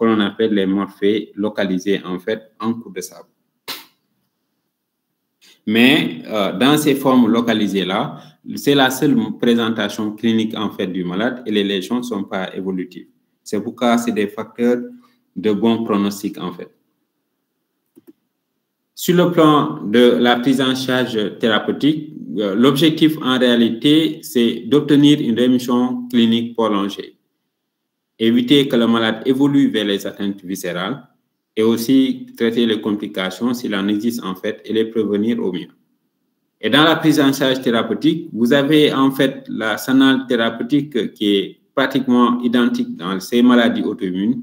que l'on appelle les morphées localisés en fait en cours de sable. Mais dans ces formes localisées-là, c'est la seule présentation clinique en fait du malade et les lésions ne sont pas évolutives. C'est pourquoi c'est des facteurs de bon pronostic en fait. Sur le plan de la prise en charge thérapeutique, l'objectif en réalité, c'est d'obtenir une rémission clinique prolongée, éviter que le malade évolue vers les atteintes viscérales et aussi traiter les complications s'il en existe en fait et les prévenir au mieux. Et dans la prise en charge thérapeutique, vous avez en fait l'arsenal thérapeutique qui est pratiquement identique dans ces maladies auto-immunes.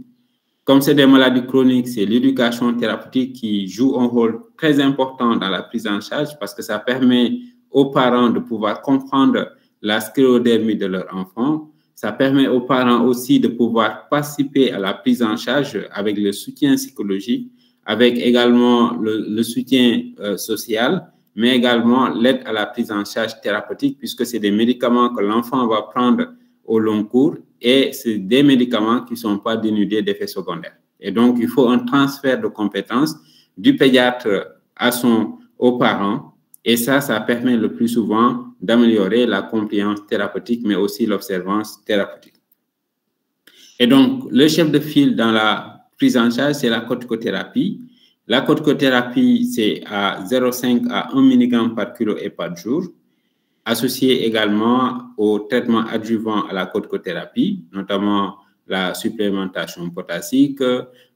Comme c'est des maladies chroniques, c'est l'éducation thérapeutique qui joue un rôle très important dans la prise en charge parce que ça permet aux parents de pouvoir comprendre la sclérodermie de leur enfant. Ça permet aux parents aussi de pouvoir participer à la prise en charge avec le soutien psychologique, avec également le soutien social, mais également l'aide à la prise en charge thérapeutique puisque c'est des médicaments que l'enfant va prendre au long cours et c'est des médicaments qui ne sont pas dénudés d'effets secondaires. Et donc, il faut un transfert de compétences du pédiatre aux parents et ça permet le plus souvent d'améliorer la compliance thérapeutique, mais aussi l'observance thérapeutique. Et donc, le chef de file dans la prise en charge, c'est la corticothérapie. La corticothérapie, c'est à 0,5 à 1 mg par kilo et par jour, associé également au traitement adjuvant à la corticothérapie, notamment la supplémentation potassique,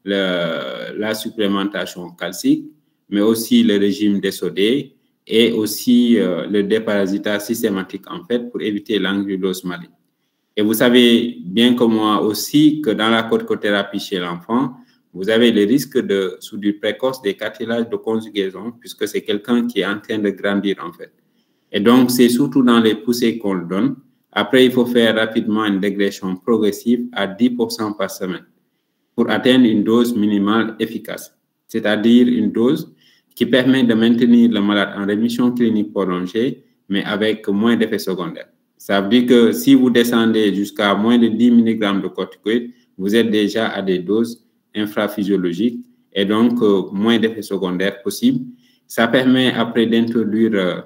la supplémentation calcique, mais aussi le régime DSOD et aussi le déparasitage systématique en fait pour éviter l'angulose maligne. Et vous savez bien comme moi aussi que dans la corticothérapie chez l'enfant, vous avez le risque de soudure précoce des cartilages de conjugaison puisque c'est quelqu'un qui est en train de grandir en fait. Et donc, c'est surtout dans les poussées qu'on le donne. Après, il faut faire rapidement une régression progressive à 10% par semaine pour atteindre une dose minimale efficace, c'est-à-dire une dose qui permet de maintenir le malade en rémission clinique prolongée, mais avec moins d'effets secondaires. Ça veut dire que si vous descendez jusqu'à moins de 10 mg de corticoïdes, vous êtes déjà à des doses infraphysiologiques et donc moins d'effets secondaires possibles. Ça permet après d'introduire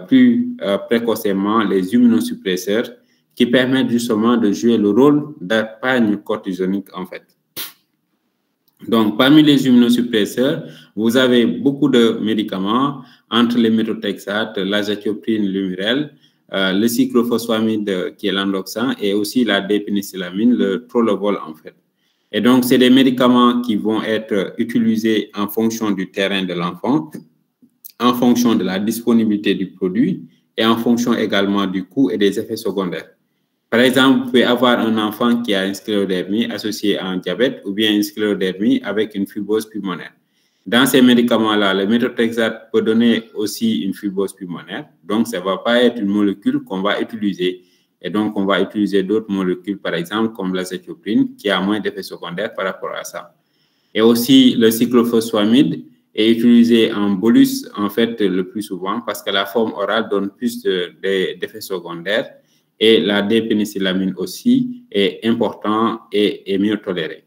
plus précocement les immunosuppresseurs qui permettent justement de jouer le rôle d'épargne cortisonique en fait. Donc, parmi les immunosuppresseurs, vous avez beaucoup de médicaments entre les méthotrexate, l'azathiopprine, l'Umurel, le cyclophosphamide qui est l'endoxan et aussi la dépénicillamine, le Trollovol en fait. Et donc, c'est des médicaments qui vont être utilisés en fonction du terrain de l'enfant, en fonction de la disponibilité du produit et en fonction également du coût et des effets secondaires. Par exemple, vous pouvez avoir un enfant qui a une sclérodermie associée à un diabète ou bien une sclérodermie avec une fibrose pulmonaire. Dans ces médicaments-là, le méthotrexate peut donner aussi une fibrose pulmonaire. Donc, ça ne va pas être une molécule qu'on va utiliser. Et donc, on va utiliser d'autres molécules, par exemple, comme l'azathiopprine, qui a moins d'effets secondaires par rapport à ça. Et aussi, le cyclophosphamide est utilisé en bolus, en fait, le plus souvent, parce que la forme orale donne plus d'effets secondaires. Et la dépénicillamine aussi est important et mieux tolérée.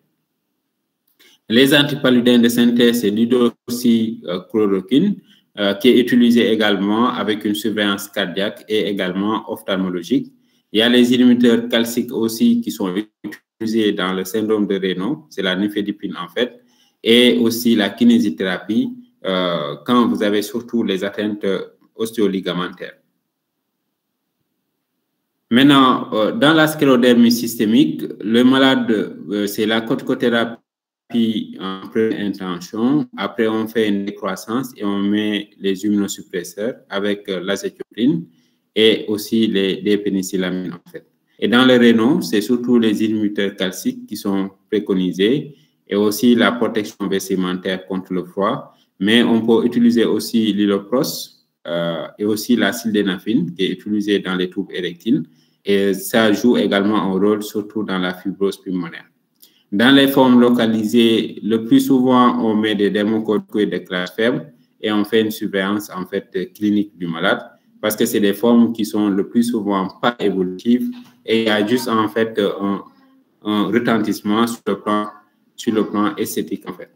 Les antipaludins de synthèse, c'est l'hydroxychloroquine, qui est utilisé également avec une surveillance cardiaque et également ophtalmologique. Il y a les inhibiteurs calciques aussi qui sont utilisés dans le syndrome de Raynaud, c'est la nifedipine en fait, et aussi la kinésithérapie quand vous avez surtout les atteintes ostéoligamentaires. Maintenant, dans la sclérodermie systémique, le malade, c'est la corticothérapie en première intention. Après, on fait une décroissance et on met les immunosuppresseurs avec l'azathiopprine et aussi les dépénicillamines en fait. Et dans le Raynaud, c'est surtout les inhibiteurs calciques qui sont préconisés et aussi la protection vestimentaire contre le froid. Mais on peut utiliser aussi l'ilopros et aussi la sildenafine qui est utilisée dans les tubes érectiles. Et ça joue également un rôle surtout dans la fibrose pulmonaire. Dans les formes localisées, le plus souvent, on met des dermocorticoïdes de classe faible et on fait une surveillance en fait clinique du malade parce que c'est des formes qui sont le plus souvent pas évolutives et il y a juste en fait un retentissement sur le plan sur le plan esthétique, en fait.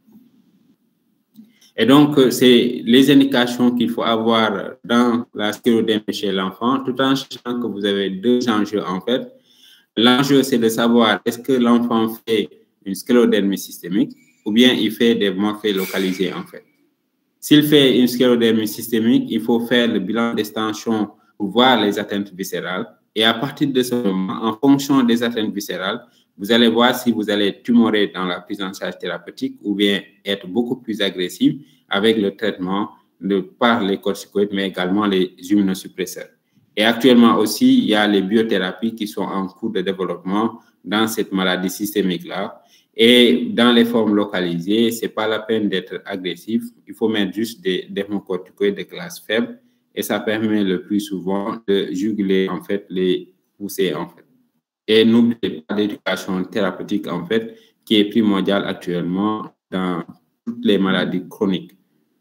Et donc, c'est les indications qu'il faut avoir dans la sclérodermie chez l'enfant, tout en sachant que vous avez deux enjeux, en fait. L'enjeu, c'est de savoir est-ce que l'enfant fait une sclérodermie systémique ou bien il fait des morphées localisées, en fait. S'il fait une sclérodermie systémique, il faut faire le bilan d'extension pour voir les atteintes viscérales. Et à partir de ce moment, en fonction des atteintes viscérales, vous allez voir si vous allez tumorer dans la prise en charge thérapeutique ou bien être beaucoup plus agressif avec le traitement par les corticoïdes, mais également les immunosuppresseurs. Et actuellement aussi, il y a les biothérapies qui sont en cours de développement dans cette maladie systémique-là. Et dans les formes localisées, ce n'est pas la peine d'être agressif. Il faut mettre juste des dermocorticoïdes de classe faible et ça permet le plus souvent de juguler, en fait, les poussées, en fait. Et n'oubliez pas l'éducation thérapeutique, en fait, qui est primordiale actuellement dans toutes les maladies chroniques.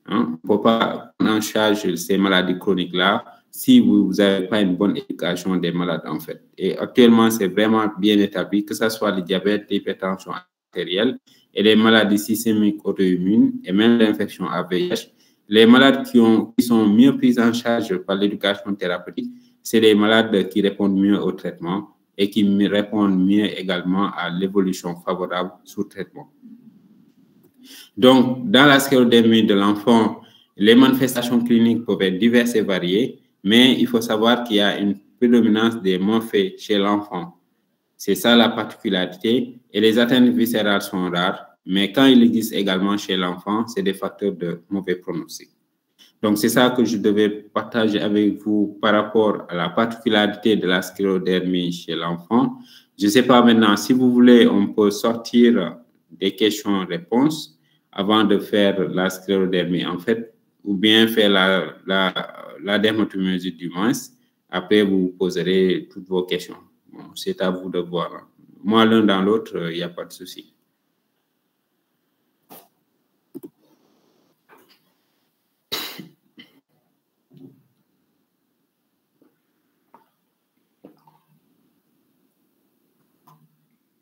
Hein? Il ne faut pas prendre en charge ces maladies chroniques-là si vous n'avez pas une bonne éducation des malades, en fait. Et actuellement, c'est vraiment bien établi, que ce soit le diabète, l'hypertension artérielle et les maladies systémiques auto-immunes et même l'infection à VIH. Les malades qui sont mieux pris en charge par l'éducation thérapeutique, c'est les malades qui répondent mieux au traitement et qui répondent mieux également à l'évolution favorable sous traitement. Donc, dans la sclérodermie de l'enfant, les manifestations cliniques peuvent être diverses et variées, mais il faut savoir qu'il y a une prédominance des morphées chez l'enfant. C'est ça la particularité. Et les atteintes viscérales sont rares, mais quand il existe également chez l'enfant, c'est des facteurs de mauvais pronostic. Donc, c'est ça que je devais partager avec vous par rapport à la particularité de la sclérodermie chez l'enfant. Je ne sais pas maintenant, si vous voulez, on peut sortir des questions-réponses avant de faire la sclérodermie, en fait, ou bien faire la dermatomyosite du moins. Après, vous poserez toutes vos questions. Bon, c'est à vous de voir. Moi, l'un dans l'autre, il n'y a pas de souci.